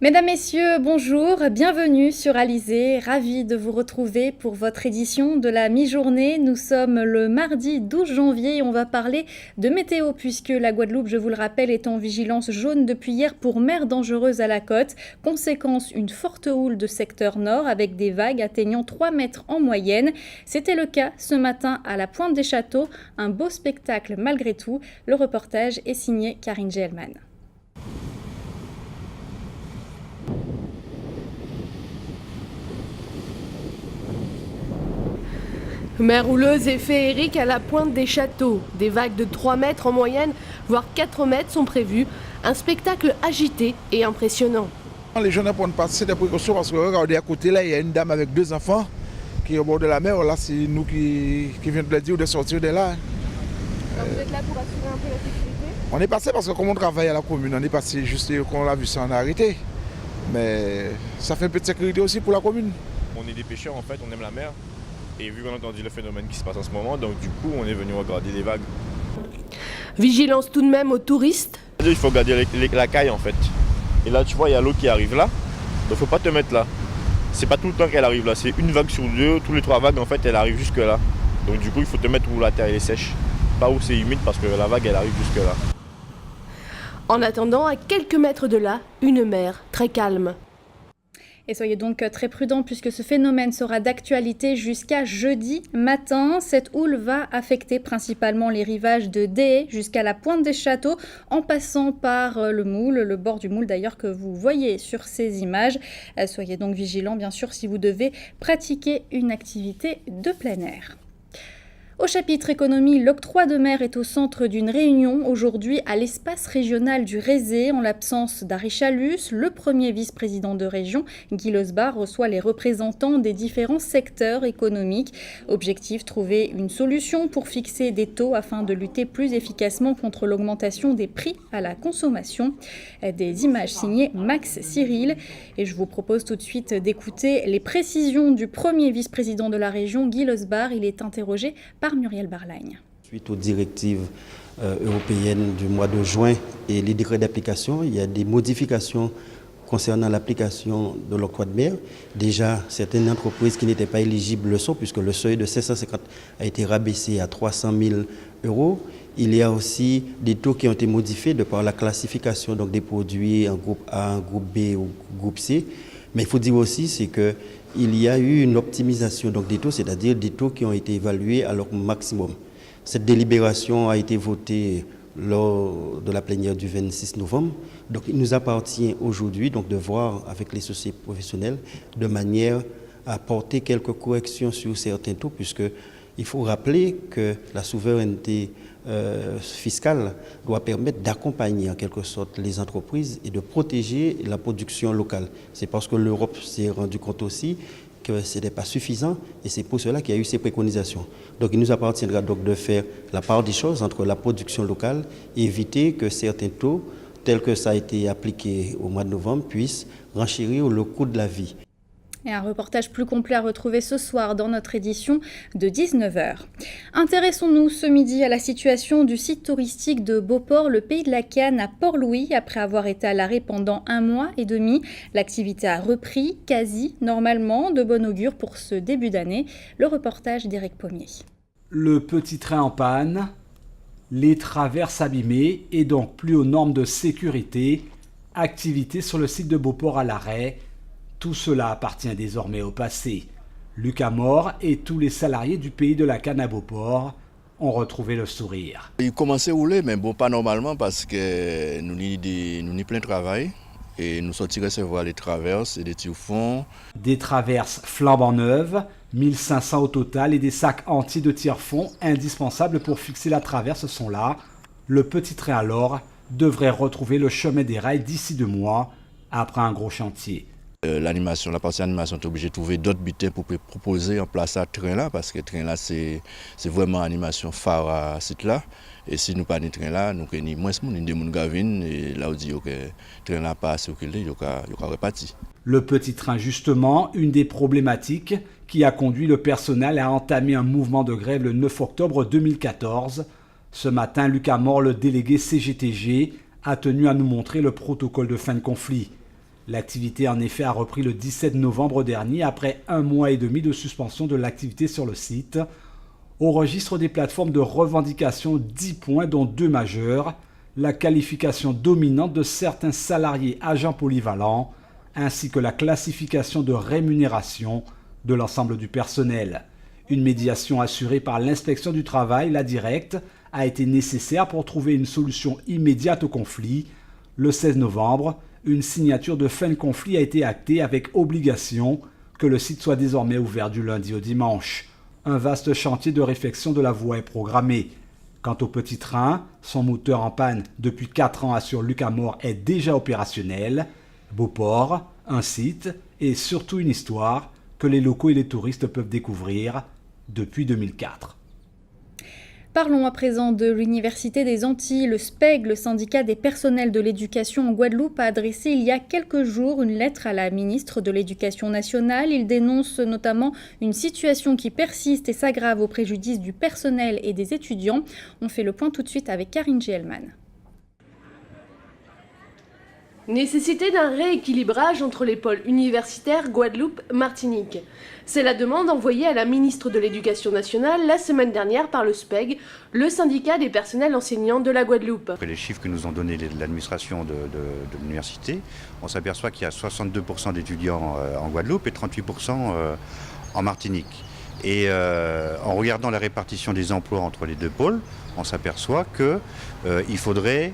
Mesdames, Messieurs, bonjour, bienvenue sur Alizé, ravi de vous retrouver pour votre édition de la mi-journée. Nous sommes le mardi 12 janvier et on va parler de météo puisque la Guadeloupe, je vous le rappelle, est en vigilance jaune depuis hier pour mer dangereuse à la côte. Conséquence, une forte houle de secteur nord avec des vagues atteignant 3 mètres en moyenne. C'était le cas ce matin à la Pointe des Châteaux, un beau spectacle malgré tout. Le reportage est signé Karine Gelman. Mer houleuse et féerique à la Pointe des Châteaux. Des vagues de 3 mètres en moyenne, voire 4 mètres sont prévues. Un spectacle agité et impressionnant. Les gens ne prennent pas des précautions parce que regardez à côté là, il y a une dame avec 2 enfants qui est au bord de la mer. Là, c'est nous qui venons de leur dire de sortir de là. Vous êtes là pour assurer un peu la sécurité? On est passé parce que comme on travaille à la commune, on est passé juste quand on a vu ça, on a arrêté. Mais ça fait un peu de sécurité aussi pour la commune. On est des pêcheurs en fait, on aime la mer. Et vu qu'on a entendu le phénomène qui se passe en ce moment, donc du coup on est venu regarder les vagues. Vigilance tout de même aux touristes. Il faut regarder la caille en fait. Et là tu vois il y a l'eau qui arrive là, donc faut pas te mettre là. C'est pas tout le temps qu'elle arrive là, c'est une vague sur deux, tous les 3 vagues en fait elle arrive jusque là. Donc du coup il faut te mettre où la terre est sèche, pas où c'est humide parce que la vague elle arrive jusque là. En attendant, à quelques mètres de là, une mer très calme. Et soyez donc très prudents puisque ce phénomène sera d'actualité jusqu'à jeudi matin. Cette houle va affecter principalement les rivages de Déé jusqu'à la Pointe des Châteaux en passant par le Moule, le bord du Moule d'ailleurs que vous voyez sur ces images. Soyez donc vigilants bien sûr si vous devez pratiquer une activité de plein air. Au chapitre économie, l'octroi de mer est au centre d'une réunion aujourd'hui à l'espace régional du Rézé. En l'absence d'Harry Chalus, le premier vice-président de région, Guy Losbar, reçoit les représentants des différents secteurs économiques. Objectif, trouver une solution pour fixer des taux afin de lutter plus efficacement contre l'augmentation des prix à la consommation. Des images signées Max Cyril. Et je vous propose tout de suite d'écouter les précisions du premier vice-président de la région, Guy Losbar. Il est interrogé par Muriel Barlagne. Suite aux directives européennes du mois de juin et les décrets d'application, il y a des modifications concernant l'application de l'octroi de mer. Déjà, certaines entreprises qui n'étaient pas éligibles le sont, puisque le seuil de 550 a été rabaissé à 300 000 €. Il y a aussi des taux qui ont été modifiés de par la classification donc, des produits en groupe A, en groupe B ou groupe C. Mais il faut dire aussi c'est que il y a eu une optimisation donc, des taux, c'est-à-dire des taux qui ont été évalués à leur maximum. Cette délibération a été votée lors de la plénière du 26 novembre. Donc il nous appartient aujourd'hui donc, de voir avec les sociétés professionnelles de manière à apporter quelques corrections sur certains taux, puisqu'il faut rappeler que la souveraineté fiscale doit permettre d'accompagner en quelque sorte les entreprises et de protéger la production locale. C'est parce que l'Europe s'est rendu compte aussi que ce n'était pas suffisant et c'est pour cela qu'il y a eu ces préconisations. Donc il nous appartiendra donc de faire la part des choses entre la production locale et éviter que certains taux, tels que ça a été appliqué au mois de novembre, puissent renchérir le coût de la vie. Et un reportage plus complet à retrouver ce soir dans notre édition de 19h. Intéressons-nous ce midi à la situation du site touristique de Beauport, le Pays de la Canne à Port-Louis. Après avoir été à l'arrêt pendant 1 mois et demi, l'activité a repris quasi normalement, de bon augure pour ce début d'année. Le reportage d'Éric Pommier. Le petit train en panne, les traverses abîmées et donc plus aux normes de sécurité, activité sur le site de Beauport à l'arrêt. Tout cela appartient désormais au passé. Luc Amor et tous les salariés du Pays de la Canne à Beauport ont retrouvé le sourire. Il commençait à rouler, mais bon, pas normalement parce que nous avons plein de travail et nous sortions recevoir les traverses et des tire-fonds. Des traverses flambant neuves, 1500 au total et des sacs entiers de tire-fonds indispensables pour fixer la traverse sont là. Le petit train alors devrait retrouver le chemin des rails d'ici 2 mois après un gros chantier. La partie animation est obligée de trouver d'autres bulletins pour proposer en place à train là parce que train là c'est vraiment animation phare à ce site là et si nous pas de train là nous avons moins de monde des monde gavine et là on dit que train là pas circuler il y a reparti. Le petit train justement, une des problématiques qui a conduit le personnel à entamer un mouvement de grève le 9 octobre 2014. Ce matin, Luc Amor, le délégué CGTG, a tenu à nous montrer le protocole de fin de conflit. L'activité en effet a repris le 17 novembre dernier après 1 mois et demi de suspension de l'activité sur le site. Au registre des plateformes de revendication, 10 points dont 2 majeurs, la qualification dominante de certains salariés agents polyvalents, ainsi que la classification de rémunération de l'ensemble du personnel. Une médiation assurée par l'inspection du travail, la directe, a été nécessaire pour trouver une solution immédiate au conflit. Le 16 novembre, une signature de fin de conflit a été actée avec obligation que le site soit désormais ouvert du lundi au dimanche. Un vaste chantier de réfection de la voie est programmé. Quant au petit train, son moteur en panne depuis 4 ans assure Luc Amor est déjà opérationnel. Beauport, un site et surtout une histoire que les locaux et les touristes peuvent découvrir depuis 2004. Parlons à présent de l'Université des Antilles. Le SPEG, le syndicat des personnels de l'éducation en Guadeloupe, a adressé il y a quelques jours une lettre à la ministre de l'Éducation nationale. Il dénonce notamment une situation qui persiste et s'aggrave au préjudice du personnel et des étudiants. On fait le point tout de suite avec Karine Gielman. Nécessité d'un rééquilibrage entre les pôles universitaires Guadeloupe-Martinique. C'est la demande envoyée à la ministre de l'Éducation nationale la semaine dernière par le SPEG, le syndicat des personnels enseignants de la Guadeloupe. Après les chiffres que nous ont donnés l'administration de l'université, on s'aperçoit qu'il y a 62% d'étudiants en Guadeloupe et 38% en Martinique. Et en regardant la répartition des emplois entre les deux pôles, on s'aperçoit qu'il faudrait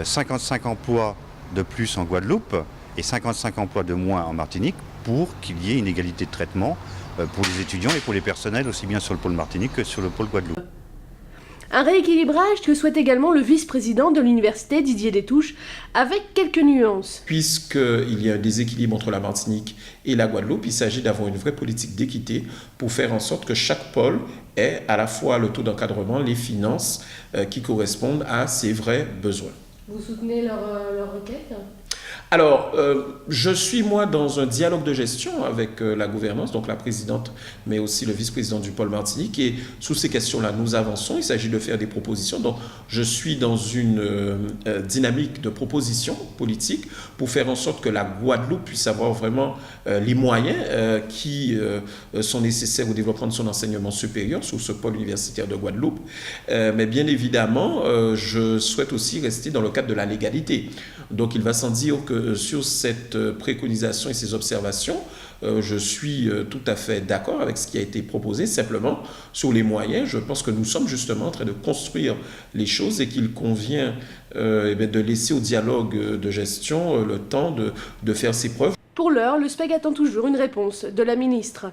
55 emplois de plus en Guadeloupe et 55 emplois de moins en Martinique pour qu'il y ait une égalité de traitement pour les étudiants et pour les personnels, aussi bien sur le pôle Martinique que sur le pôle Guadeloupe. Un rééquilibrage que souhaite également le vice-président de l'université, Didier Détouche, avec quelques nuances. Puisqu'il y a un déséquilibre entre la Martinique et la Guadeloupe, il s'agit d'avoir une vraie politique d'équité pour faire en sorte que chaque pôle ait à la fois le taux d'encadrement, les finances qui correspondent à ses vrais besoins. Vous soutenez leur requête ? Alors, je suis moi dans un dialogue de gestion avec la gouvernance, donc la présidente, mais aussi le vice-président du pôle Martinique. Et sous ces questions-là, nous avançons. Il s'agit de faire des propositions. Donc, je suis dans une dynamique de proposition politique pour faire en sorte que la Guadeloupe puisse avoir vraiment les moyens qui sont nécessaires au développement de son enseignement supérieur sous ce pôle universitaire de Guadeloupe. Mais bien évidemment, je souhaite aussi rester dans le cadre de la légalité. Donc, il va sans dire que sur cette préconisation et ces observations, je suis tout à fait d'accord avec ce qui a été proposé. Simplement, sur les moyens, je pense que nous sommes justement en train de construire les choses et qu'il convient de laisser au dialogue de gestion le temps de faire ses preuves. Pour l'heure, le SPEG attend toujours une réponse de la ministre.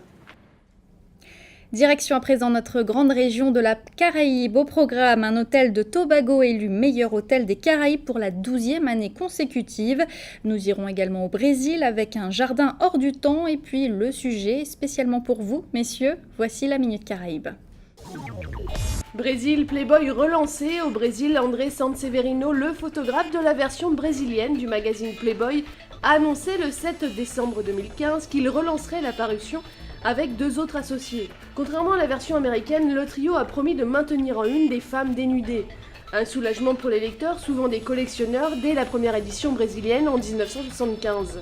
Direction à présent notre grande région de la Caraïbe. Au programme, un hôtel de Tobago élu meilleur hôtel des Caraïbes pour la 12e année consécutive. Nous irons également au Brésil avec un jardin hors du temps et puis le sujet spécialement pour vous, messieurs. Voici la Minute Caraïbe. Brésil Playboy relancé. Au Brésil, André Sanseverino, le photographe de la version brésilienne du magazine Playboy, a annoncé le 7 décembre 2015 qu'il relancerait la parution avec 2 autres associés. Contrairement à la version américaine, le trio a promis de maintenir en une des femmes dénudées. Un soulagement pour les lecteurs, souvent des collectionneurs, dès la première édition brésilienne en 1975.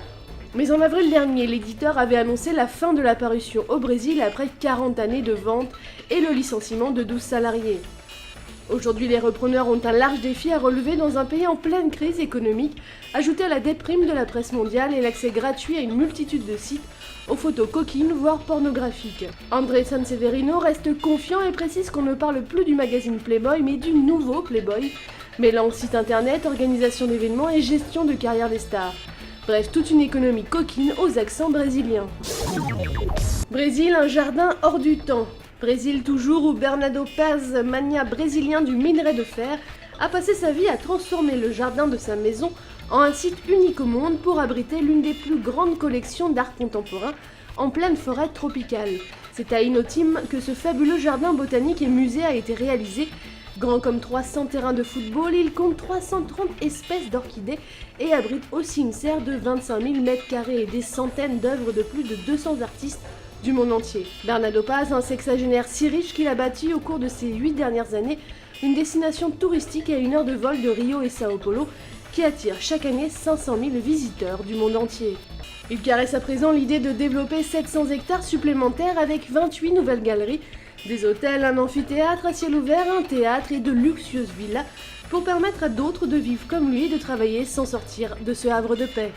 Mais en avril dernier, l'éditeur avait annoncé la fin de la parution au Brésil après 40 années de vente et le licenciement de 12 salariés. Aujourd'hui, les repreneurs ont un large défi à relever dans un pays en pleine crise économique, ajouté à la déprime de la presse mondiale et l'accès gratuit à une multitude de sites aux photos coquines, voire pornographiques. André Sanseverino reste confiant et précise qu'on ne parle plus du magazine Playboy, mais du nouveau Playboy, mêlant site internet, organisation d'événements et gestion de carrière des stars. Bref, toute une économie coquine aux accents brésiliens. Brésil, un jardin hors du temps. Brésil toujours, où Bernardo Paz, mania brésilien du minerai de fer, a passé sa vie à transformer le jardin de sa maison en un site unique au monde pour abriter l'une des plus grandes collections d'art contemporain en pleine forêt tropicale. C'est à Inotim que ce fabuleux jardin botanique et musée a été réalisé. Grand comme 300 terrains de football, il compte 330 espèces d'orchidées et abrite aussi une serre de 25 000 m² et des centaines d'œuvres de plus de 200 artistes du monde entier. Bernardo Paz, un sexagénaire si riche qu'il a bâti au cours de ces 8 dernières années une destination touristique à 1 heure de vol de Rio et Sao Paulo, qui attire chaque année 500 000 visiteurs du monde entier. Il caresse à présent l'idée de développer 700 hectares supplémentaires avec 28 nouvelles galeries, des hôtels, un amphithéâtre à ciel ouvert, un théâtre et de luxueuses villas pour permettre à d'autres de vivre comme lui et de travailler sans sortir de ce havre de paix.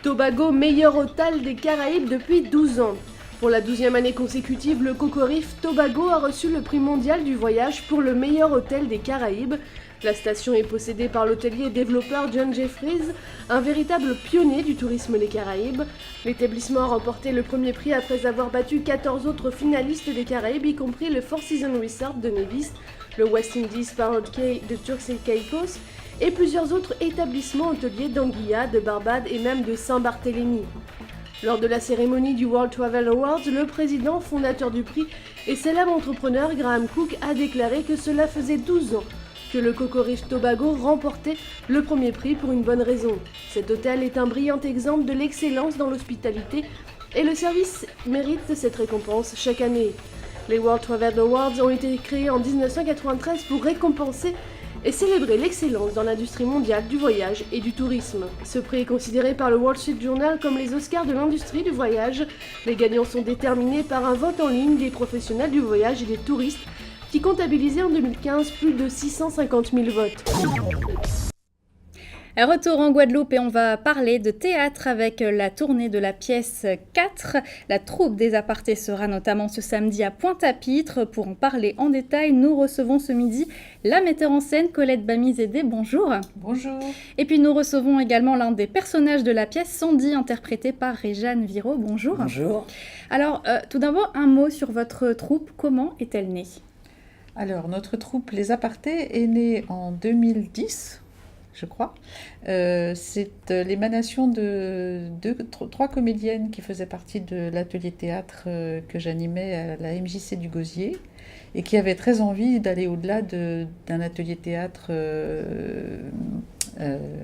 Tobago, meilleur hôtel des Caraïbes depuis 12 ans. Pour la 12e année consécutive, le Cocorife Tobago a reçu le prix mondial du voyage pour le meilleur hôtel des Caraïbes. La station est possédée par l'hôtelier et développeur John Jeffries, un véritable pionnier du tourisme des Caraïbes. L'établissement a remporté le premier prix après avoir battu 14 autres finalistes des Caraïbes, y compris le Four Seasons Resort de Nevis, le West Indies Parrot Cay de Turks et Caicos, et plusieurs autres établissements hôteliers d'Anguilla, de Barbade et même de Saint-Barthélemy. Lors de la cérémonie du World Travel Awards, le président fondateur du prix et célèbre entrepreneur Graham Cook a déclaré que cela faisait 12 ans que le Cocorife Tobago remportait le premier prix pour une bonne raison. Cet hôtel est un brillant exemple de l'excellence dans l'hospitalité et le service mérite cette récompense chaque année. Les World Travel Awards ont été créés en 1993 pour récompenser et célébrer l'excellence dans l'industrie mondiale du voyage et du tourisme. Ce prix est considéré par le Wall Street Journal comme les Oscars de l'industrie du voyage. Les gagnants sont déterminés par un vote en ligne des professionnels du voyage et des touristes qui comptabilisait en 2015 plus de 650 000 votes. Retour en Guadeloupe et on va parler de théâtre avec la tournée de la pièce 4. La troupe des Apartés sera notamment ce samedi à Pointe-à-Pitre. Pour en parler en détail, nous recevons ce midi la metteur en scène Colette Bamizédé. Bonjour. Bonjour. Et puis nous recevons également l'un des personnages de la pièce, Sandy, interprétée par Réjeanne Viraud. Bonjour. Bonjour. Alors, tout d'abord, un mot sur votre troupe. Comment est-elle née ? Alors, notre troupe Les Apartés est née en 2010, je crois. C'est l'émanation de trois comédiennes qui faisaient partie de l'atelier théâtre que j'animais à la MJC du Gosier et qui avaient très envie d'aller au-delà d'un atelier théâtre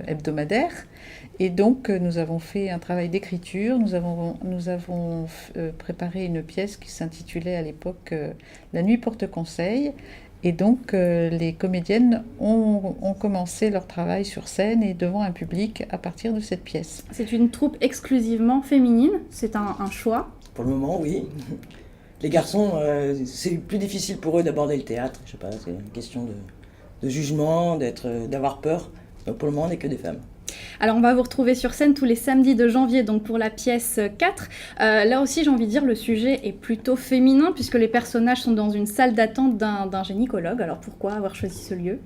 hebdomadaire. Et donc, nous avons fait un travail d'écriture. Nous avons préparé une pièce qui s'intitulait à l'époque La nuit porte conseil. Et donc, les comédiennes ont commencé leur travail sur scène et devant un public à partir de cette pièce. C'est une troupe exclusivement féminine. C'est un choix. Pour le moment, oui. Les garçons, c'est plus difficile pour eux d'aborder le théâtre. Je sais pas, c'est une question de jugement, d'avoir peur. Donc pour le moment, on n'est que des femmes. Alors on va vous retrouver sur scène tous les samedis de janvier donc pour la pièce 4. Là aussi j'ai envie de dire le sujet est plutôt féminin puisque les personnages sont dans une salle d'attente d'un gynécologue. Alors pourquoi avoir choisi ce lieu ?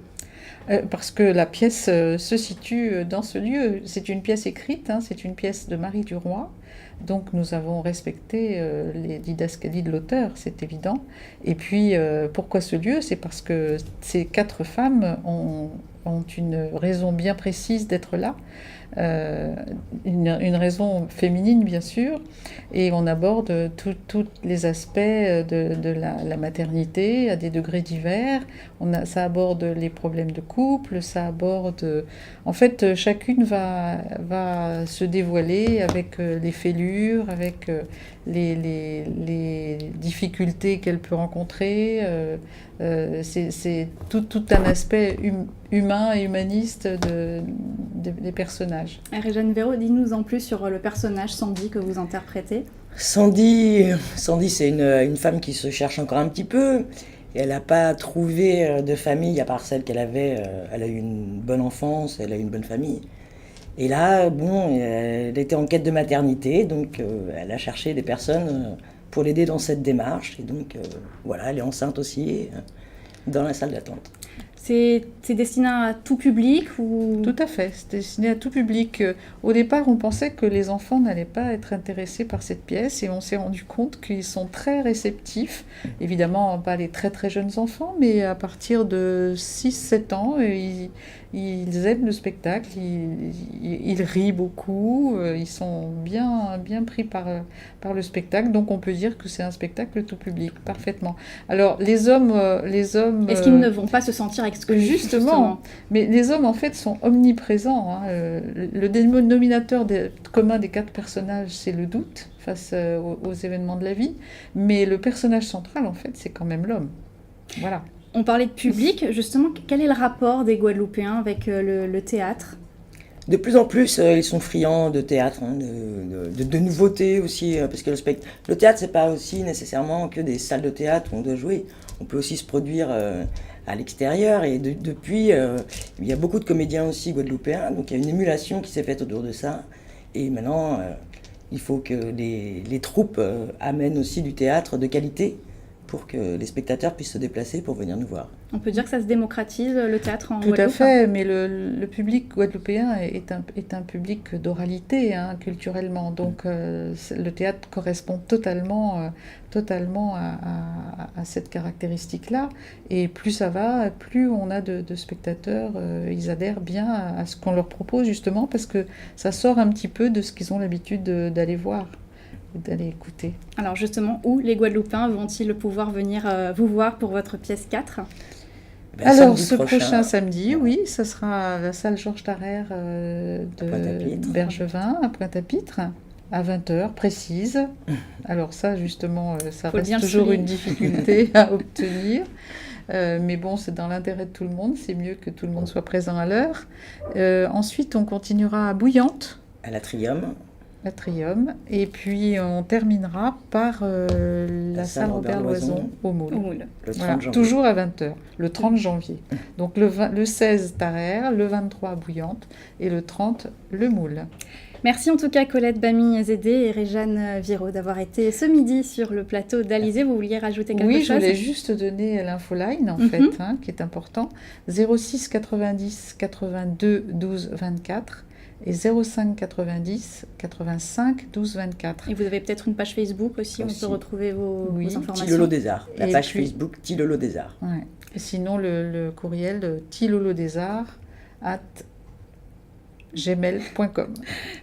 Parce que la pièce se situe dans ce lieu. C'est une pièce écrite, c'est une pièce de Marie Duroy. Donc nous avons respecté les didascalies de l'auteur, c'est évident. Et puis pourquoi ce lieu ? C'est parce que ces 4 femmes ont une raison bien précise d'être là, une raison féminine bien sûr, et on aborde tous les aspects de la maternité à des degrés divers. Ça aborde les problèmes de couple, ça aborde... En fait, chacune va se dévoiler avec les fêlures, avec les difficultés qu'elle peut rencontrer. C'est tout un aspect humain et humaniste des personnages. Réjeanne Viraud, dis-nous en plus sur le personnage Sandy que vous interprétez. Sandy c'est une femme qui se cherche encore un petit peu. Et elle n'a pas trouvé de famille à part celle qu'elle avait. Elle a eu une bonne enfance, elle a eu une bonne famille. Et là, elle était en quête de maternité, donc elle a cherché des personnes pour l'aider dans cette démarche. Et donc, elle est enceinte aussi dans la salle d'attente. C'est destiné à tout public ou... Tout à fait, c'est destiné à tout public. Au départ, on pensait que les enfants n'allaient pas être intéressés par cette pièce et on s'est rendu compte qu'ils sont très réceptifs. Évidemment, pas les très très jeunes enfants, mais à partir de 6-7 ans, ils aiment le spectacle, ils rient beaucoup, ils sont bien pris par le spectacle. Donc on peut dire que c'est un spectacle tout public, parfaitement. Alors les hommes... Est-ce qu'ils ne vont pas se sentir exclus ? Justement, mais les hommes en fait sont omniprésents. Le dénominateur commun des 4 personnages, c'est le doute face aux événements de la vie, mais le personnage central en fait, c'est quand même l'homme. Voilà. On parlait de public, justement, quel est le rapport des Guadeloupéens avec le théâtre ? De plus en plus, ils sont friands de théâtre, hein, de nouveautés aussi, parce que le théâtre, c'est pas aussi nécessairement que des salles de théâtre où on doit jouer. On peut aussi se produire à l'extérieur, et depuis, il y a beaucoup de comédiens aussi guadeloupéens, donc il y a une émulation qui s'est faite autour de ça. Et maintenant, il faut que les troupes amènent aussi du théâtre de qualité pour que les spectateurs puissent se déplacer pour venir nous voir. On peut dire que ça se démocratise, le théâtre en Tout Guadeloupe. à fait, mais le public guadeloupéen est un public d'oralité, hein, culturellement. Donc le théâtre correspond totalement à cette caractéristique-là. Et plus ça va, plus on a de spectateurs, ils adhèrent bien à ce qu'on leur propose, justement, parce que ça sort un petit peu de ce qu'ils ont l'habitude d'aller voir, d'aller écouter. Alors justement, où les Guadeloupéens vont-ils pouvoir venir vous voir pour votre pièce 4 ? Alors, ce prochain samedi, oui, ça sera à la salle Georges Tarrère de Bergevin, à Pointe-à-Pitre, à 20h, précise. Alors ça, justement, ça reste toujours une difficulté à obtenir. Mais bon, c'est dans l'intérêt de tout le monde, c'est mieux que tout le monde soit présent à l'heure. Ensuite, on continuera à Bouillante. À l'Atrium. Et puis on terminera par la salle Robert Loison au Moule. Le 30 janvier. Toujours à 20h, le 30 janvier. Donc le 16 Tarrère, le 23 Bouillante et le 30 le Moule. Merci en tout cas Colette Bamy-Zédé et Réjeanne Viraud d'avoir été ce midi sur le plateau d'Alizé. Vous vouliez rajouter quelque chose ? Oui, je voulais juste donner l'infoline en fait, hein, qui est important. 06 90 82 12 24. Et 05 90 85 12 24. Et vous avez peut-être une page Facebook aussi, on peut retrouver vos informations. Tilolo des Arts, la page Facebook Tilolo des Arts. Ouais. Et sinon, le courriel de tilolodesarts@gmail.com.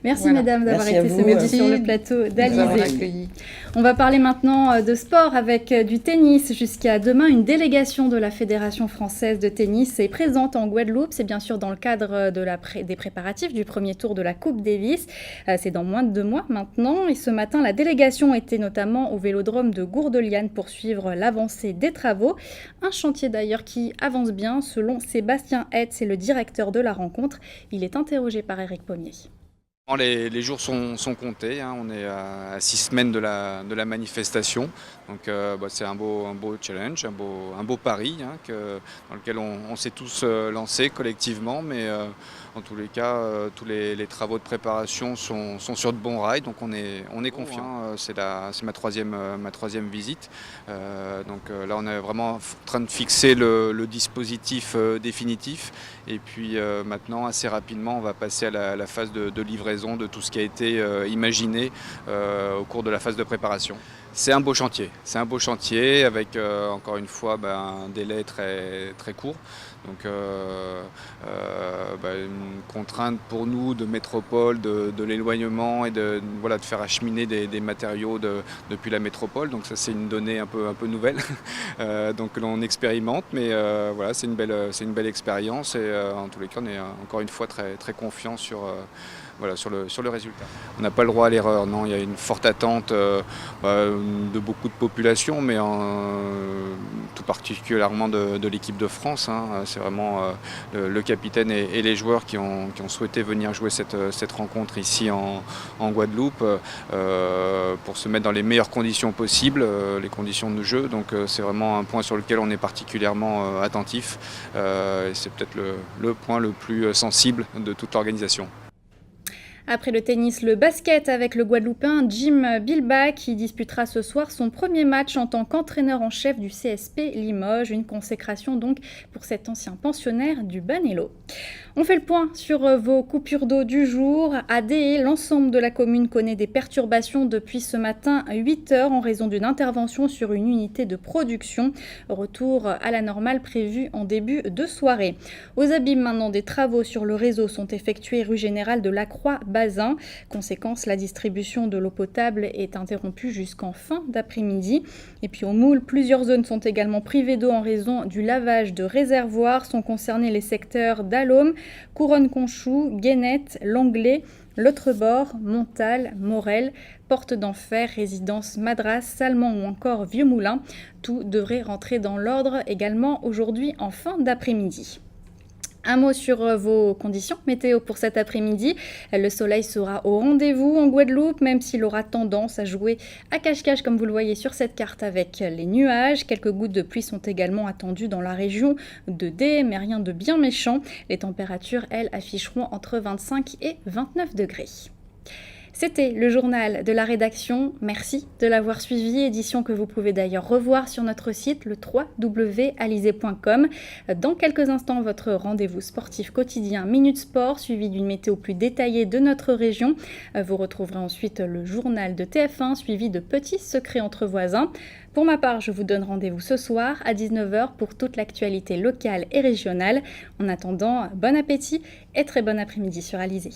Merci mesdames d'avoir été ce midi sur le plateau d'Alizé. On va parler maintenant de sport avec du tennis. Jusqu'à demain, une délégation de la Fédération française de tennis est présente en Guadeloupe. C'est bien sûr dans le cadre des préparatifs du premier tour de la Coupe Davis. C'est dans moins de 2 mois maintenant. Et ce matin, la délégation était notamment au vélodrome de Gourdeliane pour suivre l'avancée des travaux. Un chantier d'ailleurs qui avance bien selon Sébastien Hetz, c'est le directeur de la rencontre. Il est interrogé par Éric Pommier. Les jours sont comptés, hein. On est à 6 semaines de la manifestation, donc c'est un beau challenge, un beau pari, hein, dans lequel on s'est tous lancés collectivement, mais en tous les cas, tous les travaux de préparation sont sur de bons rails, donc on est confiant. C'est ma troisième visite, donc là on est vraiment en train de fixer le dispositif définitif, et puis maintenant assez rapidement on va passer à la phase de livraison de tout ce qui a été imaginé au cours de la phase de préparation. C'est un beau chantier avec encore une fois un délai très, très court. Donc une contrainte pour nous de métropole, de l'éloignement et de faire acheminer des matériaux depuis la métropole. Donc ça c'est une donnée un peu nouvelle. Donc on expérimente, mais c'est une belle expérience et en tous les cas on est encore une fois très, très confiant sur le résultat. On n'a pas le droit à l'erreur, non, il y a une forte attente de beaucoup de populations, mais tout particulièrement de l'équipe de France, hein. C'est vraiment le capitaine et les joueurs qui ont souhaité venir jouer cette rencontre ici en Guadeloupe pour se mettre dans les meilleures conditions possibles, les conditions de jeu. Donc c'est vraiment un point sur lequel on est particulièrement attentif et c'est peut-être le point le plus sensible de toute l'organisation. Après le tennis, le basket avec le Guadeloupéen Jim Bilbach qui disputera ce soir son premier match en tant qu'entraîneur en chef du CSP Limoges. Une consécration donc pour cet ancien pensionnaire du Banello. On fait le point sur vos coupures d'eau du jour. À Déé, l'ensemble de la commune connaît des perturbations depuis ce matin 8h en raison d'une intervention sur une unité de production. Retour à la normale prévu en début de soirée. Aux abîmes maintenant, des travaux sur le réseau sont effectués rue Générale de Lacroix-Bazin. Conséquence, la distribution de l'eau potable est interrompue jusqu'en fin d'après-midi. Et puis au Moule, plusieurs zones sont également privées d'eau en raison du lavage de réservoirs. Sont concernés les secteurs d'Allôme, Couronne-Conchou, Guénette, Langlais, L'autre bord, Montal, Morel, Porte d'Enfer, Résidence Madras, Salmon ou encore Vieux-Moulin. Tout devrait rentrer dans l'ordre également aujourd'hui en fin d'après-midi. Un mot sur vos conditions météo pour cet après-midi. Le soleil sera au rendez-vous en Guadeloupe, même s'il aura tendance à jouer à cache-cache comme vous le voyez sur cette carte avec les nuages. Quelques gouttes de pluie sont également attendues dans la région de Dé, mais rien de bien méchant. Les températures, elles, afficheront entre 25 et 29 degrés. C'était le journal de la rédaction. Merci de l'avoir suivi, édition que vous pouvez d'ailleurs revoir sur notre site, le www.alizé.com. Dans quelques instants, votre rendez-vous sportif quotidien Minute Sport, suivi d'une météo plus détaillée de notre région. Vous retrouverez ensuite le journal de TF1, suivi de Petits secrets entre voisins. Pour ma part, je vous donne rendez-vous ce soir à 19h pour toute l'actualité locale et régionale. En attendant, bon appétit et très bon après-midi sur Alizé.